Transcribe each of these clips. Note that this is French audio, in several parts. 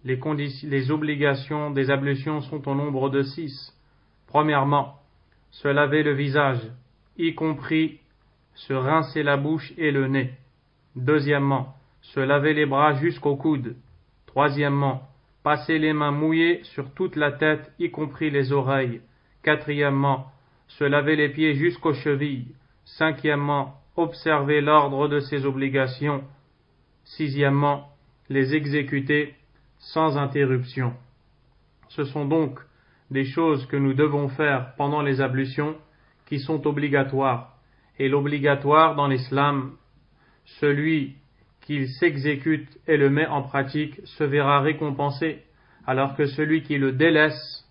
les obligations des ablutions sont au nombre de 6. Premièrement, se laver le visage, y compris se rincer la bouche et le nez. Deuxièmement, se laver les bras jusqu'au coude. Troisièmement, passer les mains mouillées sur toute la tête, y compris les oreilles. Quatrièmement, se laver les pieds jusqu'aux chevilles. Cinquièmement, observer l'ordre de ces obligations. Sixièmement, les exécuter sans interruption. Ce sont donc des choses que nous devons faire pendant les ablutions qui sont obligatoires. Et l'obligatoire dans l'islam, celui qui s'exécute et le met en pratique se verra récompensé, alors que celui qui le délaisse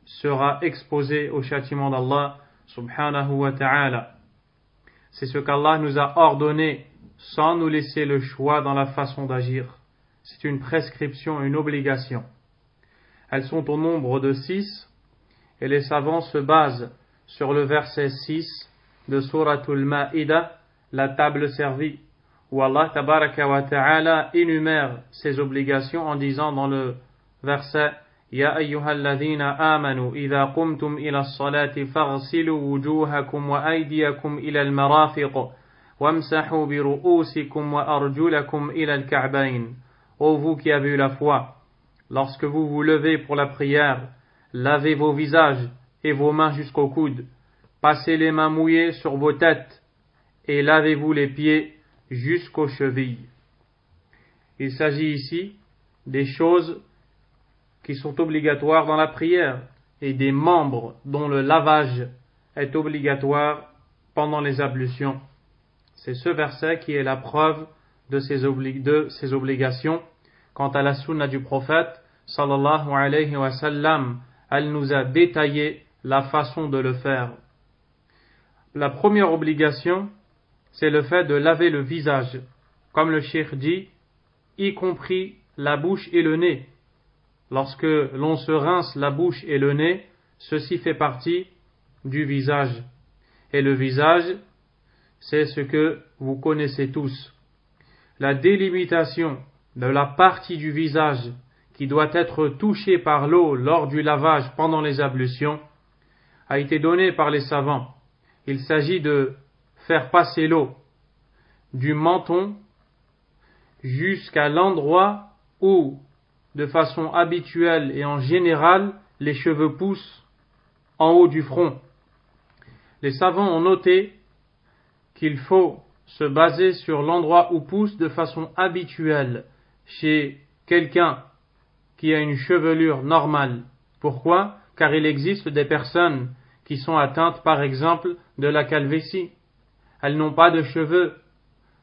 sera exposé au châtiment d'Allah subhanahu wa ta'ala. C'est ce qu'Allah nous a ordonné sans nous laisser le choix dans la façon d'agir. C'est une prescription, une obligation. Elles sont au nombre de 6 et les savants se basent sur le verset 6 de Suratul Ma'idah, la table servie, où Allah tabaraka wa ta'ala énumère ces obligations en disant dans le verset Ya ayyuhalladhina amanu idha qumtum ila as-salati faghsilu wujuhakum wa aydiyakum ila al-marafiq wamsahu bi ru'usikum wa arjulakum ila al-ka'bayn. Ô vous qui avez eu la foi, lorsque vous vous levez pour la prière, lavez vos visages et vos mains jusqu'au coude, passez les mains mouillées sur vos têtes et lavez-vous les pieds jusqu'aux chevilles. Il s'agit ici des choses qui sont obligatoires dans la prière et des membres dont le lavage est obligatoire pendant les ablutions. C'est ce verset qui est la preuve de ces obligations. Quant à la sunna du prophète, sallallahu alayhi wa sallam, elle nous a détaillé la façon de le faire. La première obligation, c'est le fait de laver le visage, comme le cheikh dit, y compris la bouche et le nez. Lorsque l'on se rince la bouche et le nez, ceci fait partie du visage. Et le visage, c'est ce que vous connaissez tous. La délimitation de la partie du visage qui doit être touchée par l'eau lors du lavage pendant les ablutions a été donnée par les savants. Il s'agit de faire passer l'eau du menton jusqu'à l'endroit où, de façon habituelle et en général, les cheveux poussent en haut du front. Les savants ont noté qu'il faut se baser sur l'endroit où pousse de façon habituelle chez quelqu'un qui a une chevelure normale. Pourquoi ? Car il existe des personnes qui sont atteintes par exemple de la calvitie. Elles n'ont pas de cheveux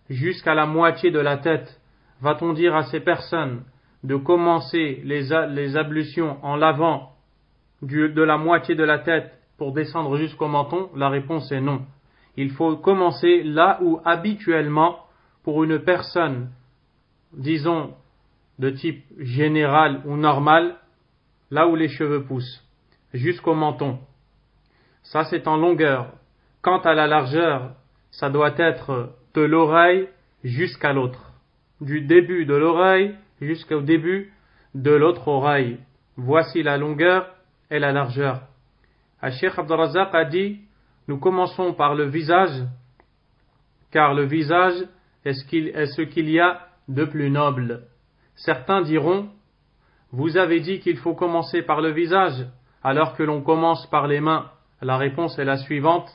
jusqu'à la moitié de la tête. Va-t-on dire à ces personnes de commencer les ablutions en lavant de la moitié de la tête pour descendre jusqu'au menton? La réponse est non. Il faut commencer là où habituellement, pour une personne, disons, de type général ou normal, là où les cheveux poussent, jusqu'au menton. Ça, c'est en longueur. Quant à la largeur, ça doit être de l'oreille jusqu'à l'autre. Du début de l'oreille jusqu'au début de l'autre oreille. Voici la longueur et la largeur. Cheikh Abd al-Razzaq a dit, nous commençons par le visage, car le visage est ce qu'il y a de plus noble. Certains diront, vous avez dit qu'il faut commencer par le visage, alors que l'on commence par les mains. La réponse est la suivante.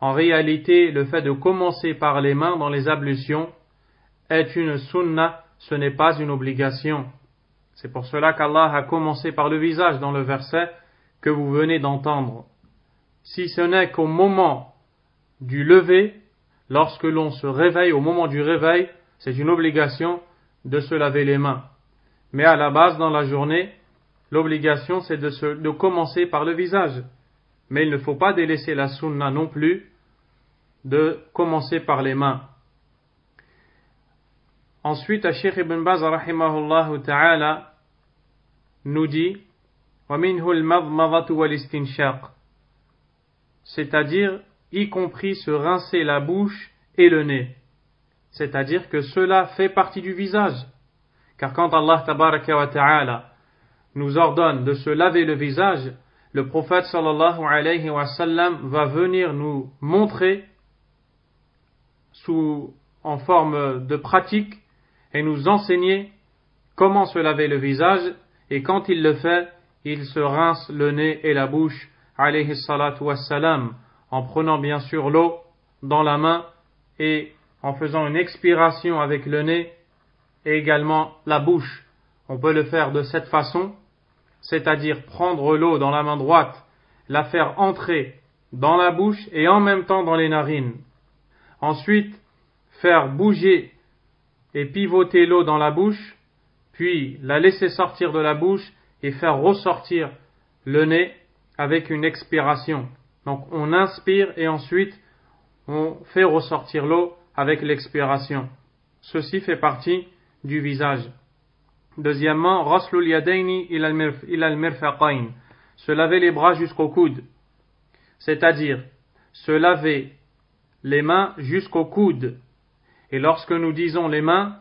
En réalité, le fait de commencer par les mains dans les ablutions est une sunna, ce n'est pas une obligation. C'est pour cela qu'Allah a commencé par le visage dans le verset que vous venez d'entendre. Si ce n'est qu'au moment du lever, lorsque l'on se réveille, au moment du réveil, c'est une obligation de se laver les mains. Mais à la base, dans la journée, l'obligation c'est de commencer par le visage. Mais il ne faut pas délaisser la sunna non plus de commencer par les mains. Ensuite, Cheikh Ibn Baz rahimahullah ta'ala nous dit وَمِنْهُ الْمَضْمَضَةُ وَالْإِسْتِنْشَاقُ, c'est-à-dire y compris se rincer la bouche et le nez. C'est-à-dire que cela fait partie du visage. Car quand Allah tabaraka wa ta'ala nous ordonne de se laver le visage, le prophète sallallahu alayhi wa sallam va venir nous montrer en forme de pratique et nous enseigner comment se laver le visage, et quand il le fait, il se rince le nez et la bouche alayhi salatu wassalam, en prenant bien sûr l'eau dans la main et en faisant une expiration avec le nez et également la bouche. On peut le faire de cette façon, c'est-à-dire prendre l'eau dans la main droite, la faire entrer dans la bouche et en même temps dans les narines. Ensuite, faire bouger et pivoter l'eau dans la bouche, puis la laisser sortir de la bouche et faire ressortir le nez avec une expiration. Donc on inspire et ensuite on fait ressortir l'eau avec l'expiration. Ceci fait partie du visage. Deuxièmement, raslul yadayni ila al-mirfaqayn, se laver les bras jusqu'au coude, c'est-à-dire se laver les mains jusqu'au coude. Et lorsque nous disons les mains,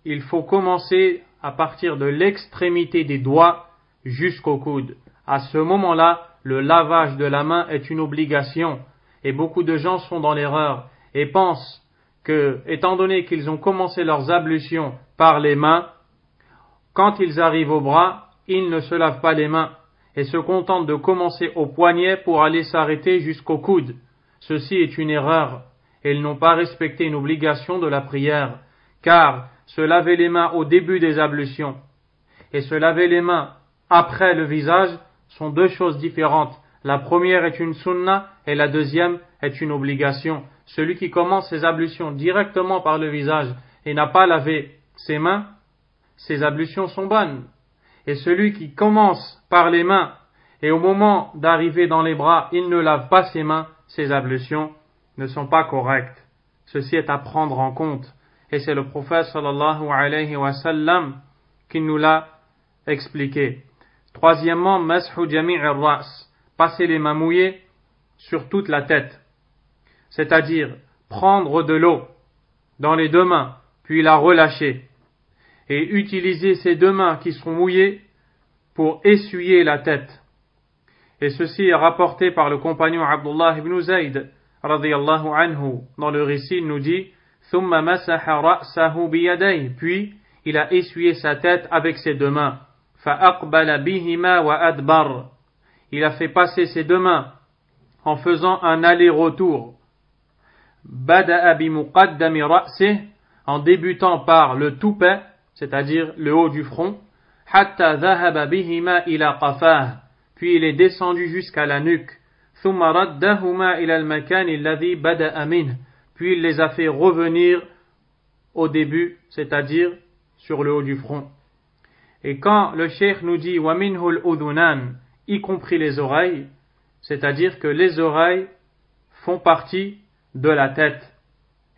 il faut commencer à partir de l'extrémité des doigts jusqu'au coude. À ce moment-là, le lavage de la main est une obligation, et beaucoup de gens sont dans l'erreur et pensent que, étant donné qu'ils ont commencé leurs ablutions par les mains, quand ils arrivent au bras, ils ne se lavent pas les mains et se contentent de commencer au poignet pour aller s'arrêter jusqu'au coude. Ceci est une erreur et ils n'ont pas respecté une obligation de la prière, car se laver les mains au début des ablutions et se laver les mains après le visage sont deux choses différentes. La première est une sunna et la deuxième est une obligation. Celui qui commence ses ablutions directement par le visage et n'a pas lavé ses mains, ses ablutions sont bonnes. Et celui qui commence par les mains et au moment d'arriver dans les bras, il ne lave pas ses mains, ses ablutions ne sont pas correctes. Ceci est à prendre en compte. Et c'est le prophète sallallahu alayhi wa sallam qui nous l'a expliqué. Troisièmement, mashu jami' ar-ra's, passer les mains mouillées sur toute la tête. C'est-à-dire prendre de l'eau dans les deux mains, puis la relâcher. Et utiliser ces deux mains qui sont mouillées pour essuyer la tête. Et ceci est rapporté par le compagnon Abdullah ibn Zayd, radiyallahu anhu. Dans le récit, il nous dit, ثُمَّ مَسَحَ رَأْسَهُ بِيَدَيْهِ, puis il a essuyé sa tête avec ses deux mains. فَأَقْبَلَ بِهِمَا وَأَدْبَرَ, il a fait passer ses deux mains en faisant un aller-retour. بَدَأَ بِمُقَدَّمِ رَأْسِهِ, en débutant par le toupet, c'est-à-dire le haut du front, حَتَّى ذَهَبَ بِهِمَا إِلَى قَفَاهِ, puis il est descendu jusqu'à la nuque. ثُمَّ رَدَّهُمَا إِلَى الْمَكَانِ الَّذِي بَدَأَ مِنْهِ, puis il les a fait revenir au début, c'est-à-dire sur le haut du front. Et quand le cheikh nous dit وَمِنْهُ الْأُذُنَانِ, y compris les oreilles, c'est-à-dire que les oreilles font partie de la tête.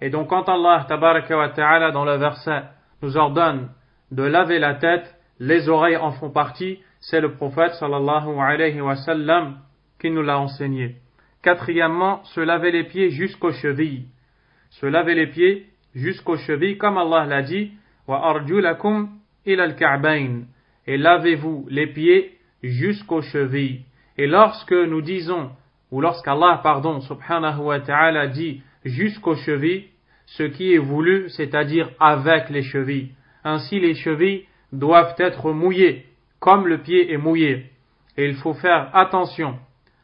Et donc quand Allah tabaraka wa ta'ala dans le verset nous ordonne de laver la tête, les oreilles en font partie, c'est le prophète sallallahu alayhi wa sallam qui nous l'a enseigné. Quatrièmement, se laver les pieds jusqu'aux chevilles. Se laver les pieds jusqu'aux chevilles, comme Allah l'a dit, وَأَرْجُلَكُمْ إِلَى الْكَعْبَيْنِ, et lavez-vous les pieds jusqu'aux chevilles. Et lorsque nous disons, ou lorsqu'Allah, subhanahu wa ta'ala dit jusqu'aux chevilles, ce qui est voulu, c'est-à-dire avec les chevilles. Ainsi les chevilles doivent être mouillées, comme le pied est mouillé. Et il faut faire attention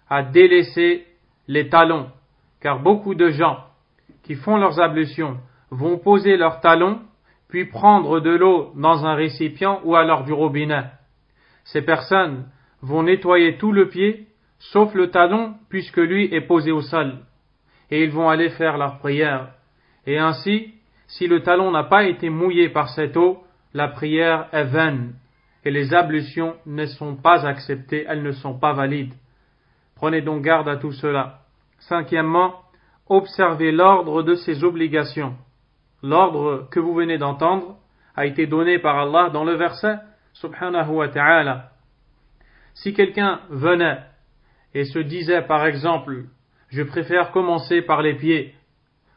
à délaisser les talons, car beaucoup de gens qui font leurs ablutions vont poser leurs talons, puis prendre de l'eau dans un récipient ou alors du robinet. Ces personnes vont nettoyer tout le pied, sauf le talon, puisque lui est posé au sol. Et ils vont aller faire leur prière. Et ainsi, si le talon n'a pas été mouillé par cette eau, la prière est vaine. Et les ablutions ne sont pas acceptées, elles ne sont pas valides. Prenez donc garde à tout cela. Cinquièmement, observez l'ordre de ses obligations. L'ordre que vous venez d'entendre a été donné par Allah dans le verset subhanahu wa ta'ala. Si quelqu'un venait et se disait par exemple, je préfère commencer par les pieds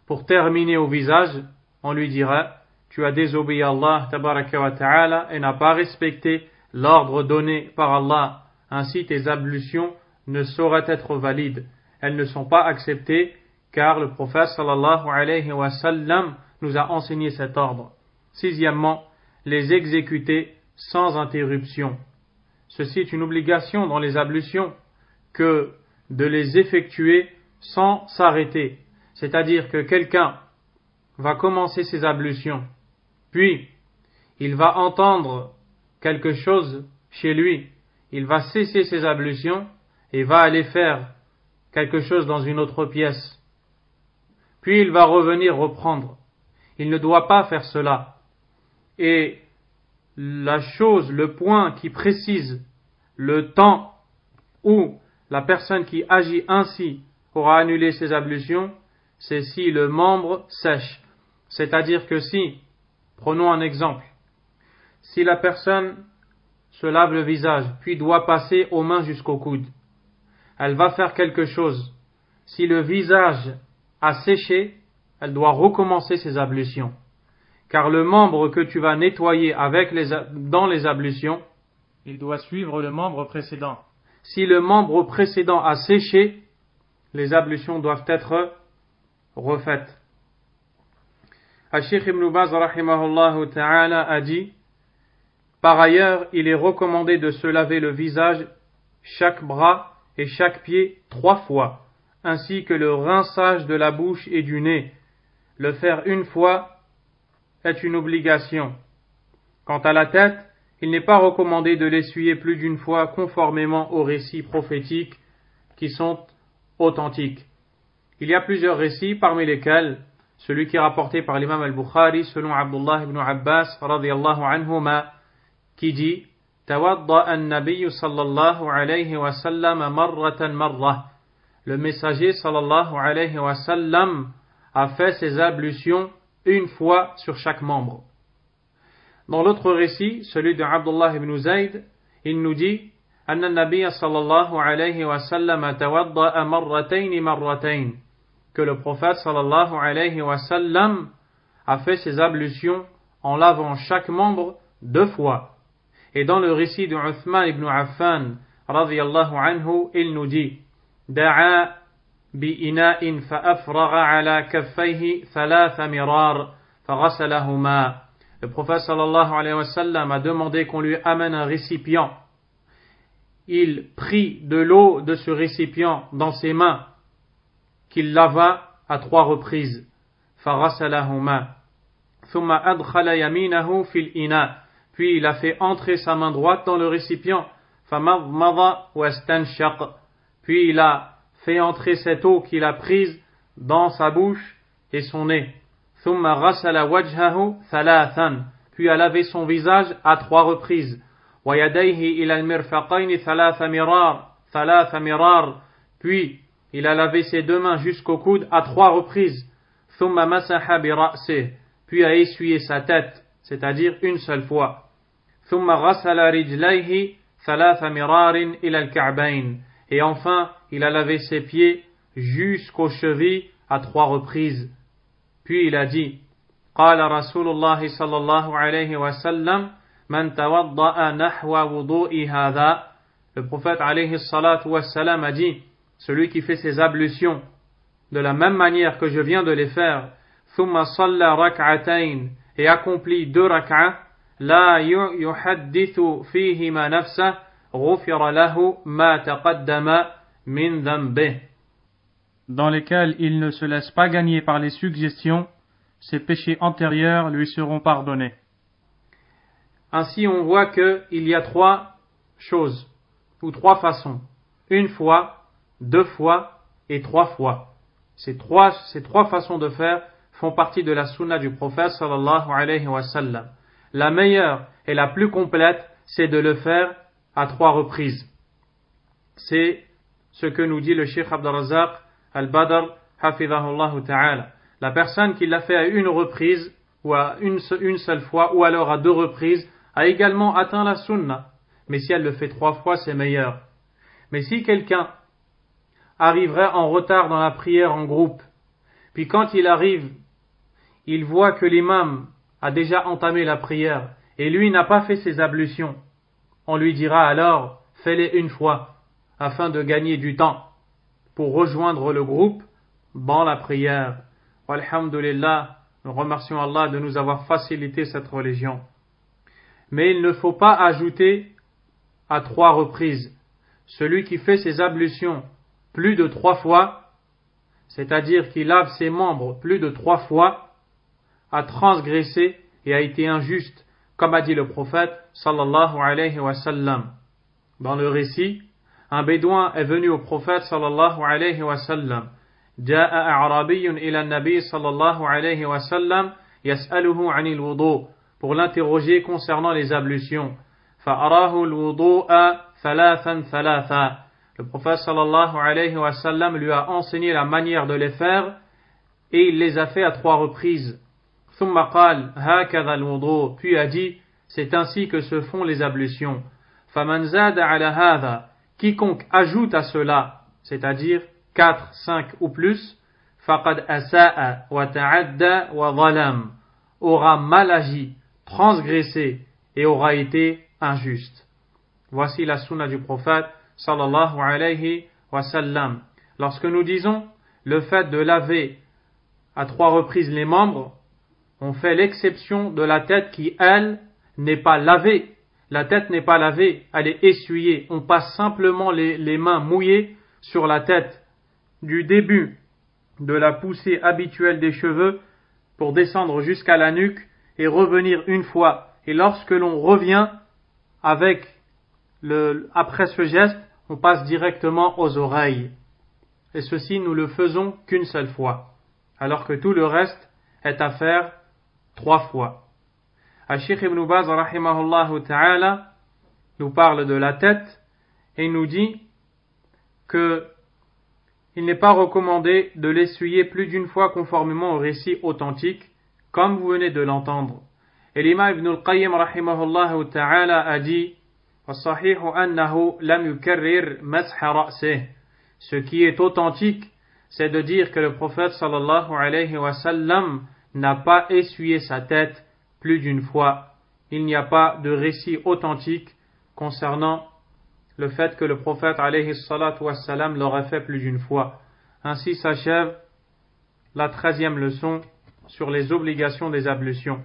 pour terminer au visage, on lui dirait, tu as désobéi à Allah tabaraka wa ta'ala et n'as pas respecté l'ordre donné par Allah. Ainsi tes ablutions ne sauraient être valides. Elles ne sont pas acceptées car le prophète sallallahu alayhi wa sallam nous a enseigné cet ordre. Sixièmement, les exécuter sans interruption. Ceci est une obligation dans les ablutions que de les effectuer sans s'arrêter. C'est-à-dire que quelqu'un va commencer ses ablutions, puis il va entendre quelque chose chez lui, il va cesser ses ablutions et va aller faire quelque chose dans une autre pièce. Puis il va revenir reprendre. Il ne doit pas faire cela. Et la chose, le point qui précise le temps où la personne qui agit ainsi aura annulé ses ablutions, c'est si le membre sèche. C'est-à-dire que si, prenons un exemple, si la personne se lave le visage, puis doit passer aux mains jusqu'au coude, elle va faire quelque chose. Si le visage a séché, elle doit recommencer ses ablutions. Car le membre que tu vas nettoyer dans les ablutions, il doit suivre le membre précédent. Si le membre précédent a séché, les ablutions doivent être refaites. Al-Sheikh Ibn Baz rahimahullah ta'ala a dit: par ailleurs, il est recommandé de se laver le visage, chaque bras et chaque pied 3 fois, ainsi que le rinçage de la bouche et du nez. Le faire une fois est une obligation. Quant à la tête, il n'est pas recommandé de l'essuyer plus d'une fois conformément aux récits prophétiques qui sont authentiques. Il y a plusieurs récits, parmi lesquels celui qui est rapporté par l'imam al-Bukhari selon Abdullah ibn Abbas radiyallahu anhuma, qui dit: tawadda an-nabiy sallallahu alayhi wa sallam marratan marrah. Le messager sallallahu alayhi wa sallam a fait ses ablutions une fois sur chaque membre. Dans l'autre récit, celui de Abdullah ibn Zayd, il nous dit: anna an-nabiy sallallahu alayhi wa sallam tawadda marratayn marratayn, que le prophète sallallahu alayhi wa sallam a fait ses ablutions en lavant chaque membre 2 fois. Et dans le récit de Uthman ibn Affan radiyallahu anhu, il nous dit: da'a bi'ina'in fa'afragha ala kaffayhi thalatha mirar faghasalahuma. Le prophète sallallahu alayhi wa sallam a demandé qu'on lui amène un récipient. Il prit de l'eau de ce récipient dans ses mains, qu'il lava à 3 reprises. فَغَسَلَهُمَا ثُمَّ أَدْخَلَ يَمِينَهُ فِي الْإِنَاءِ. Puis il a fait entrer sa main droite dans le récipient. فَمَضْمَضَ وَاسْتَنْشَقَ. Puis il a fait entrer cette eau qu'il a prise dans sa bouche et son nez. ثُمَّ غَسَلَ وَجْهَهُ ثَلَاثًا. Puis a lavé son visage à 3 reprises. وَيَدَيْهِ إِلَى الْمِرْفَقَيْنِ ثَلَاثَ مِرَارٍ. Puis il a lavé ses 2 mains jusqu'au coude à 3 reprises. ثُمَّ مَسَحَ بِرَأْسِهِ. Puis a essuyé sa tête, c'est-à-dire une seule fois. ثُمَّ غَسَلَ رِجْلَيْهِ ثَلَاثَ مِرَارٍ إِلَى الْكَعْبَيْنِ. Et enfin, il a lavé ses pieds jusqu'aux chevilles à 3 reprises. Puis il a dit: قال رسول الله صلى الله عليه وسلم من توضأ نحو وضوء هذا. Le prophète alayhi salatu wassalam a dit: celui qui fait ses ablutions de la même manière que je viens de les faire, ثم صلى ركعتين, et accomplit 2 rak'ah, لا يحدث فيهما نفسه غفر له ما تقدم من ذنبه. Dans lesquels il ne se laisse pas gagner par les suggestions, ses péchés antérieurs lui seront pardonnés. Ainsi on voit qu'il y a 3 choses, ou 3 façons. 1 fois, 2 fois et 3 fois. Ces trois façons de faire font partie de la sunna du prophète sallallahu alayhi wa sallam. La meilleure et la plus complète, c'est de le faire à 3 reprises. C'est ce que nous dit le Cheikh Abd al-Razzaq al-Badr hafidhahullah ta'ala. La personne qui l'a fait à 1 reprise, ou à une seule fois, ou alors à 2 reprises, a également atteint la sunna. Mais si elle le fait 3 fois, c'est meilleur. Mais si quelqu'un arriverait en retard dans la prière en groupe, puis quand il arrive, il voit que l'imam a déjà entamé la prière et lui n'a pas fait ses ablutions, on lui dira alors, fais-les une fois, afin de gagner du temps pour rejoindre le groupe dans la prière. Alhamdulillah, nous remercions Allah de nous avoir facilité cette religion. Mais il ne faut pas ajouter à 3 reprises. Celui qui fait ses ablutions plus de 3 fois, c'est-à-dire qui lave ses membres plus de 3 fois, a transgressé et a été injuste, comme a dit le prophète sallallahu alayhi wa sallam. Dans le récit, un bédouin est venu au prophète sallallahu alayhi wa sallam. جاء أعرابي إلى النبي صلى الله عليه وسلم يسأله عن الوضوء pour l'interroger concernant les ablutions. فأراه الوضوء ثلاثا ثلاثا. Le prophète sallallahu alayhi wa sallam lui a enseigné la manière de les faire et il les a fait à 3 reprises. ثم قال هكذا الوضوء. Puis a dit, c'est ainsi que se font les ablutions. فمن زاد على هذا. Quiconque ajoute à cela, c'est-à-dire 4, 5 ou plus, فَقَدْ أَسَاءَ وَتَعَدَّى وَظَلَمَ, aura mal agi, transgressé et aura été injuste. Voici la sunna du prophète sallallahu alayhi wa sallam. Lorsque nous disons le fait de laver à 3 reprises les membres, on fait l'exception de la tête qui, elle, n'est pas lavée. La tête n'est pas lavée, elle est essuyée. On passe simplement les mains mouillées sur la tête, du début de la poussée habituelle des cheveux pour descendre jusqu'à la nuque et revenir une fois. Et lorsque l'on revient après ce geste, on passe directement aux oreilles. Et ceci, nous le faisons qu'une seule fois, alors que tout le reste est à faire 3 fois. Al-Sheikh Ibn Baz rahimahullah ta'ala nous parle de la tête et nous dit que il n'est pas recommandé de l'essuyer plus d'une fois conformément au récit authentique, comme vous venez de l'entendre. Et l'imam Ibn al-Qayyim rahimahullah ta'ala a dit وَالصَّحِيحُ أَنَّهُ لَمْ يُكَرِّرْ مَسْحَ رَأْسِهِ. Ce qui est authentique, c'est de dire que le prophète sallallahu alayhi wa sallam n'a pas essuyé sa tête plus d'une fois. Il n'y a pas de récit authentique concernant le fait que le prophète alayhi salatu wassalam l'aurait fait plus d'une fois. Ainsi s'achève la 13e leçon sur les obligations des ablutions.